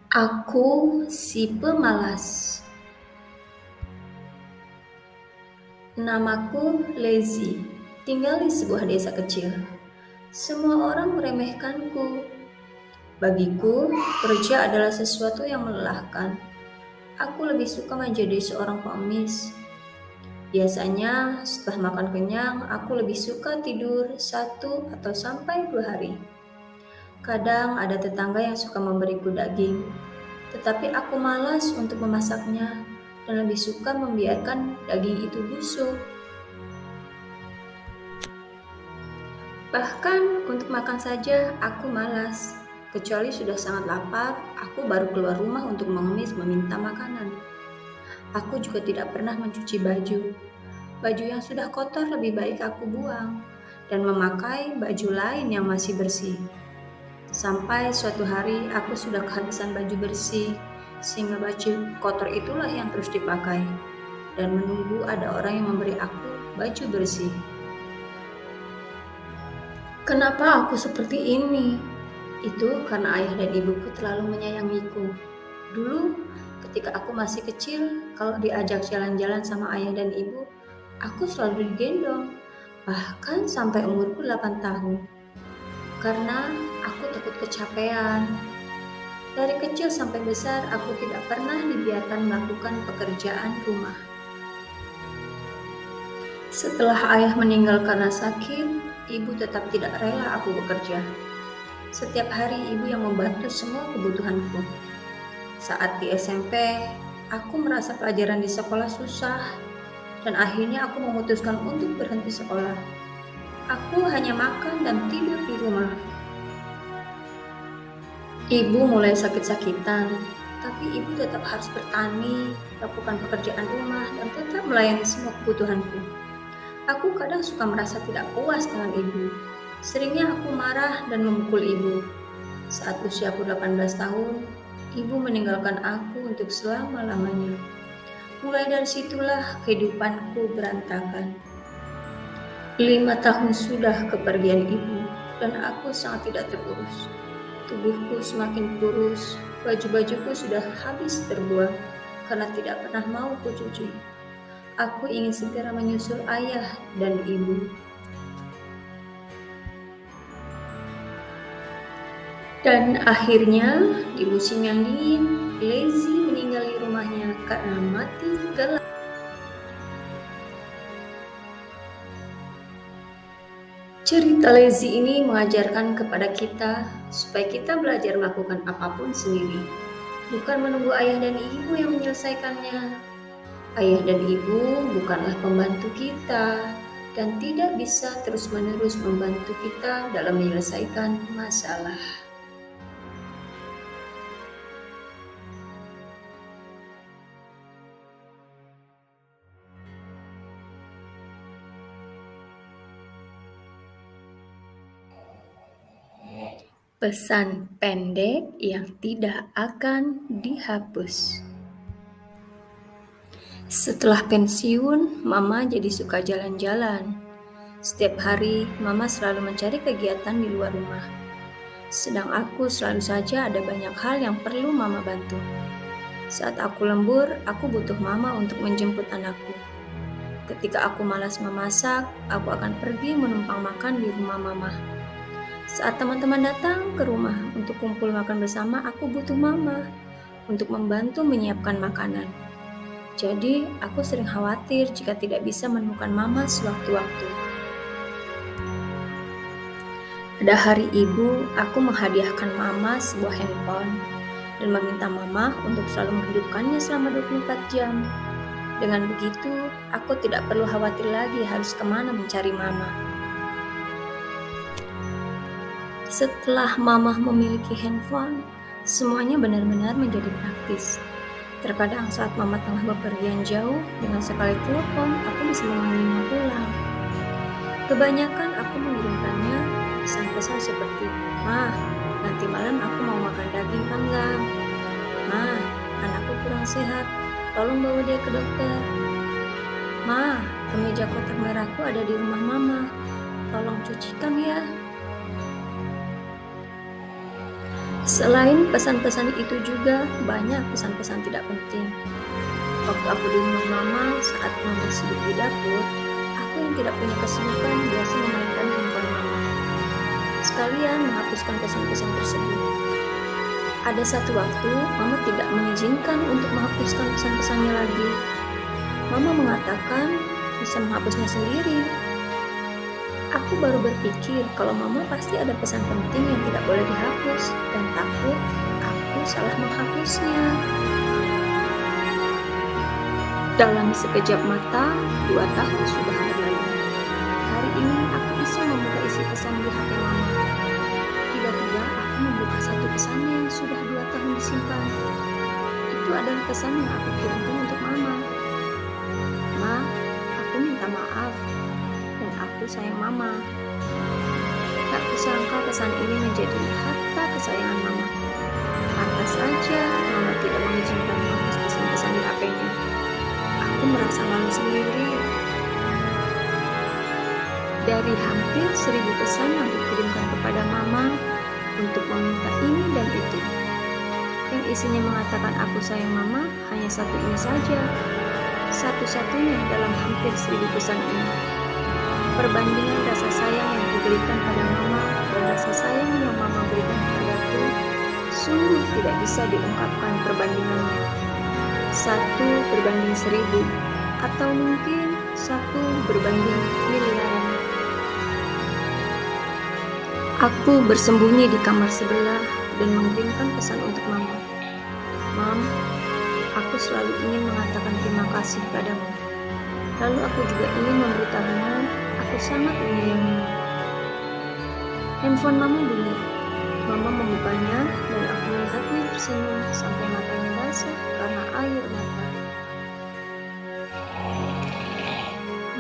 Aku si pemalas. Namaku Lazy, tinggal di sebuah desa kecil. Semua orang meremehkanku. Bagiku, kerja adalah sesuatu yang melelahkan. Aku lebih suka menjadi seorang pengemis. Biasanya, setelah makan kenyang, aku lebih suka tidur 1 atau sampai 2 hari. Kadang ada tetangga yang suka memberiku daging, tetapi aku malas untuk memasaknya dan lebih suka membiarkan daging itu busuk. Bahkan untuk makan saja aku malas. Kecuali sudah sangat lapar, aku baru keluar rumah untuk mengemis meminta makanan. Aku juga tidak pernah mencuci baju. Baju yang sudah kotor lebih baik aku buang dan memakai baju lain yang masih bersih. Sampai suatu hari aku sudah kehabisan baju bersih, sehingga baju kotor itulah yang terus dipakai dan menunggu ada orang yang memberi aku baju bersih. Kenapa aku seperti ini? Itu karena ayah dan ibuku terlalu menyayangiku. Dulu, ketika aku masih kecil, kalau diajak jalan-jalan sama ayah dan ibu, aku selalu digendong, bahkan sampai umurku 8 tahun. Karena aku takut kecapean. Dari kecil sampai besar, aku tidak pernah dibiarkan melakukan pekerjaan rumah. Setelah ayah meninggal karena sakit, ibu tetap tidak rela aku bekerja. Setiap hari ibu yang membantu semua kebutuhanku. Saat di SMP, aku merasa pelajaran di sekolah susah dan akhirnya aku memutuskan untuk berhenti sekolah. Aku hanya makan dan tidur di rumah. Ibu mulai sakit-sakitan, tapi ibu tetap harus bertani, lakukan pekerjaan rumah, dan tetap melayani semua kebutuhanku. Aku kadang suka merasa tidak puas dengan ibu. Seringnya aku marah dan memukul ibu. Saat usiaku 18 tahun, ibu meninggalkan aku untuk selama-lamanya. Mulai dari situlah kehidupanku berantakan. 5 tahun sudah kepergian ibu, dan aku sangat tidak terurus. Tubuhku semakin kurus, baju-bajuku sudah habis terbuang karena tidak pernah mau kucuci. Aku ingin segera menyusul ayah dan ibu. Dan akhirnya, di musim yang dingin, Lazy meninggali rumahnya karena mati gelap. Cerita Lazy ini mengajarkan kepada kita supaya kita belajar melakukan apapun sendiri, bukan menunggu ayah dan ibu yang menyelesaikannya. Ayah dan ibu bukanlah pembantu kita dan tidak bisa terus-menerus membantu kita dalam menyelesaikan masalah. Pesan pendek yang tidak akan dihapus. Setelah pensiun, Mama jadi suka jalan-jalan. Setiap hari, Mama selalu mencari kegiatan di luar rumah. Sedang aku selalu saja ada banyak hal yang perlu Mama bantu. Saat aku lembur, aku butuh Mama untuk menjemput anakku. Ketika aku malas memasak, aku akan pergi menumpang makan di rumah Mama. Saat teman-teman datang ke rumah untuk kumpul makan bersama, aku butuh Mama untuk membantu menyiapkan makanan. Jadi, aku sering khawatir jika tidak bisa menemukan Mama sewaktu-waktu. Pada hari ibu, aku menghadiahkan Mama sebuah handphone dan meminta Mama untuk selalu menghidupkannya selama 24 jam. Dengan begitu, aku tidak perlu khawatir lagi harus kemana mencari Mama. Setelah Mama memiliki handphone, semuanya benar-benar menjadi praktis. Terkadang saat Mama tengah bepergian jauh, dengan sekali telepon, aku bisa memanggilnya pulang. Kebanyakan aku mengirimkannya pesan-pesan seperti, "Ma, nanti malam aku mau makan daging panggang. Ma, anakku kurang sehat, tolong bawa dia ke dokter. Ma, kemeja kotak merahku ada di rumah Mama, tolong cucikan ya." Selain pesan-pesan itu juga banyak pesan-pesan tidak penting. Waktu aku di rumah mama saat mama sibuk di dapur, aku yang tidak punya kesibukan biasa memainkan handphone mama. Sekalian menghapuskan pesan-pesan tersebut. Ada satu waktu, mama tidak mengizinkan untuk menghapuskan pesan-pesannya lagi. Mama mengatakan bisa menghapusnya sendiri. Aku baru berpikir kalau mama pasti ada pesan penting yang tidak boleh dihapus dan takut aku salah menghapusnya. Dalam sekejap mata, 2 tahun sudah berlalu. Hari ini aku iseng membuka isi pesan di HP mama. Tiba-tiba aku membuka satu pesannya yang sudah 2 tahun disimpan. Itu adalah pesan yang aku kirimkan untuk mama. Ma, aku minta maaf dan aku sayang mama. Tak kusangka pesan ini menjadi harta kesayangan mama. Pantas saja mama tidak mengizinkan menghapus pesan-pesan di HP-nya. Aku merasa malu sendiri. Dari hampir 1000 pesan yang dikirimkan kepada mama untuk meminta ini dan itu, yang isinya mengatakan aku sayang mama hanya satu ini saja, satu-satunya dalam hampir 1000 pesan ini. Perbandingan rasa sayang yang diberikan pada mama dan rasa sayang yang mama berikan padaku sungguh tidak bisa diungkapkan perbandingannya. 1/1000 atau mungkin 1/miliaran. Aku bersembunyi di kamar sebelah dan mengirimkan pesan untuk mama. Mam, aku selalu ingin mengatakan terima kasih padamu. Lalu aku juga ingin memberitahumu aku sangat menyayangimu. Handphone mama bunyi. Mama membukanya dan aku melihatnya tersenyum sampai matanya basah karena air mata.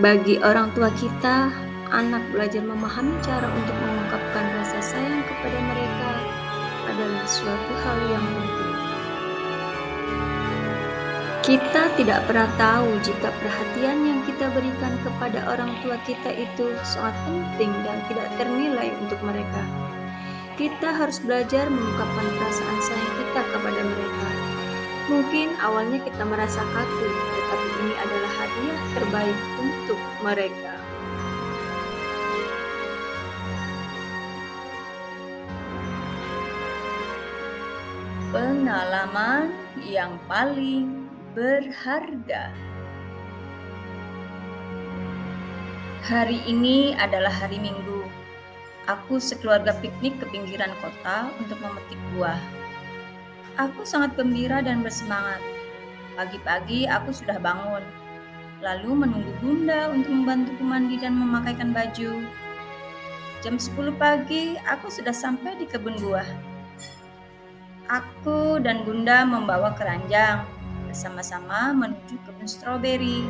Bagi orang tua kita, anak belajar memahami cara untuk mengungkapkan rasa sayang kepada mereka adalah suatu hal yang penting. Kita tidak pernah tahu jika perhatian yang kita berikan kepada orang tua kita itu sangat penting dan tidak ternilai untuk mereka. Kita harus belajar mengungkapkan perasaan sayang kita kepada mereka. Mungkin awalnya kita merasa kaku, tetapi ini adalah hadiah terbaik untuk mereka. Pengalaman yang paling berharga. Hari ini adalah hari Minggu. Aku sekeluarga piknik ke pinggiran kota untuk memetik buah. Aku sangat gembira dan bersemangat. Pagi-pagi aku sudah bangun, lalu menunggu Bunda untuk membantuku mandi dan memakaikan baju. Jam 10 pagi aku sudah sampai di kebun buah. Aku dan Bunda membawa keranjang bersama-sama menuju kebun stroberi.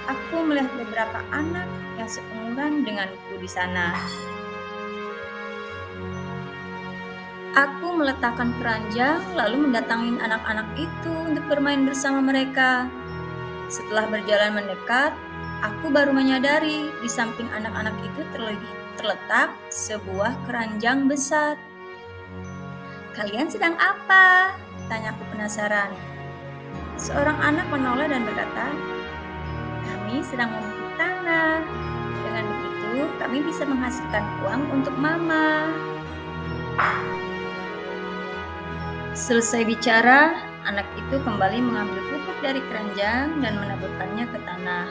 Aku melihat beberapa anak yang seumuran denganku di sana. Aku meletakkan keranjang lalu mendatangi anak-anak itu untuk bermain bersama mereka. Setelah berjalan mendekat, aku baru menyadari di samping anak-anak itu terletak sebuah keranjang besar. "Kalian sedang apa?" tanyaku penasaran. Seorang anak menoleh dan berkata, "Kami sedang memupuk tanah. Dengan begitu, kami bisa menghasilkan uang untuk mama." Selesai bicara, anak itu kembali mengambil pupuk dari keranjang dan menaburkannya ke tanah.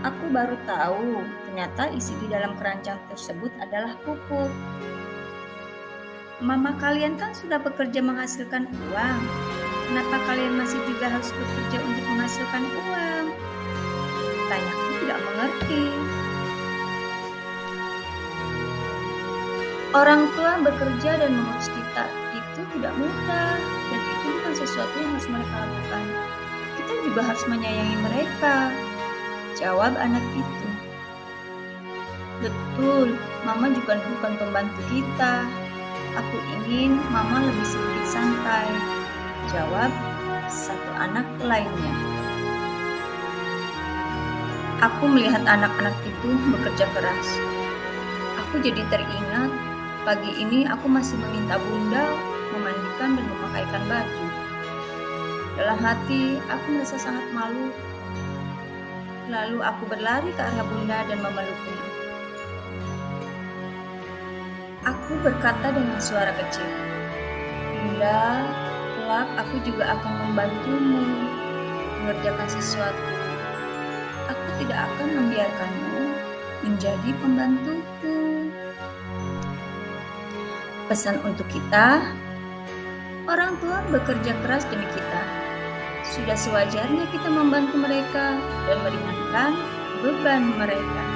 Aku baru tahu, ternyata isi di dalam keranjang tersebut adalah pupuk. "Mama kalian kan sudah bekerja menghasilkan uang. Kenapa kalian masih juga harus bekerja untuk menghasilkan uang?" Tanyaku tidak mengerti. Orang tua bekerja dan mengurus kita itu tidak mudah, dan itu bukan sesuatu yang harus mereka lakukan. Kita juga harus menyayangi mereka, jawab anak itu. "Betul, Mama juga bukan pembantu kita. Aku ingin Mama lebih sedikit santai," jawab satu anak lainnya. Aku melihat anak-anak itu bekerja keras. Aku jadi teringat Pagi ini aku masih meminta Bunda memandikan dan memakaikan baju. Dalam hati, aku merasa sangat malu. Lalu aku berlari ke arah Bunda dan memeluknya. Aku berkata dengan suara kecil, "Bunda, kelak aku juga akan membantumu mengerjakan sesuatu. Aku tidak akan membiarkanmu menjadi pembantuku." Pesan untuk kita, orang tua bekerja keras demi kita. Sudah sewajarnya kita membantu mereka dan meringankan beban mereka.